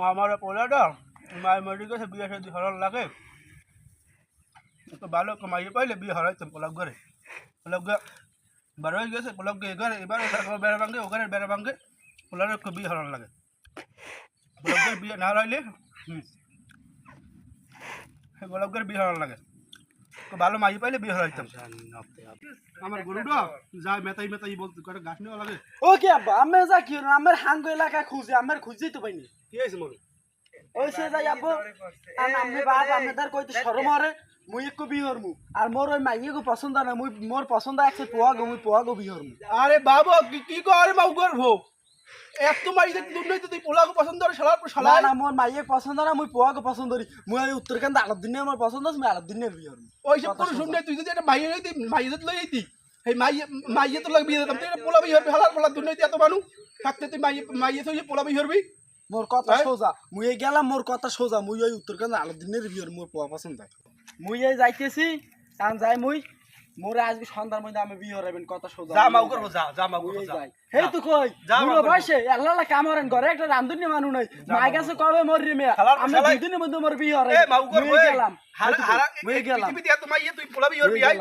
আমার পোলাটা মায়ের মরি গেছে বিয়ে শাদী হরার লাগে তো ভালো কামাই পাইলে বিয়ে হরাইতাম পোলাপ ঘরে পোলাপ বড় হয়ে গেছে পোলাপ ঘরে এবার বেড়া ভাঙে ওখানে বেড়া ভাঙে পোলার বিয়ে হরার লাগে পোলাপ ঘরে বিয়ে না হরাইলে পোলাপ ঘরে বিয়ে হরার লাগে তো ভালো মাই পাইলে বিয়ে হরাইতাম আমার গরুটা যায় মেতাই মেতাই বলতে করে গাছ নেওয়া লাগে ও কি আব্বা আমি যা কি আমার হাঙ্গ এলাকা খুঁজে আমার খুঁজেই তো পাইনি কি হয়েছে মনে ওই সে যাই আব্বু আর আমি বাপ আমাদের কইতে শরম হরে মুই একটু বিহরমু আর মোর ওই মাইয়েকে পছন্দ না মুই মোর পছন্দ আছে পোয়া গো বিহরমু আরে বাবা কি করে মাউ করবো এত মাইতে দুনিয়া তুই পোলাকে পছন্দ করে শালার পর শালা না মোর মাইয়ে পছন্দ না মুই পোয়া গো পছন্দ করি মুই ওই উত্তরকান্দ আলাদ দিনে আমার পছন্দ আছে মুই আলাদ দিনে বিহরমু ওই সব করে শুনলে তুই যদি একটা মাইয়ে লইতি মাইয়ে তো লইতি এই মাইয়ে তো লাগবি দিতাম তুই পোলা বিয়ে হরবি শালার পোলা দুনিয়াতে এত মানুষ থাকতে তুই মাইয়ে তো পোলা বিয়ে হরবি মোর কথা সোজা মুই গেলাম মোর কথা সোজা মুই ওই উত্তরকান্দ আলাদ দিনের বিহর মোর পোয়া পছন্দ মুই এই যাইতেছি কারণ যাই মুই মোরে আজকে সন্ধ্যার মধ্যে আমি বিয়ে হরাবেন কথা সোজা যা মাউ করবো যা মাউ করবো যা হেই তো কই বুড়ো বয়সে আল্লাহ কামরেন ঘরে একটা রান্ধুনি মানু নাই মাই কাছে কবে মরি মে আমি দুই দিনের মধ্যে মোর বিয়ে হরাই এ মাউ করবো গেলাম মুই গেলাম পৃথিবীতে এত মাইয়ে তুই পোলা বিয়ে হরবি আই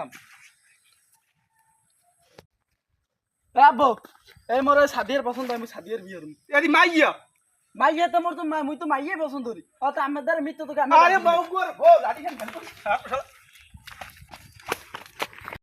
আব্বু এই মোর সাদিয়ার পছন্দ আমি সাদিয়ার বিয়ে হরম এদি মাইয়া মাইয়া তো মোর তো মুই তো মাইয়ে পছন্দ করি অত আমাদের মিত্র তো আরে মাউ করবো লাঠি খান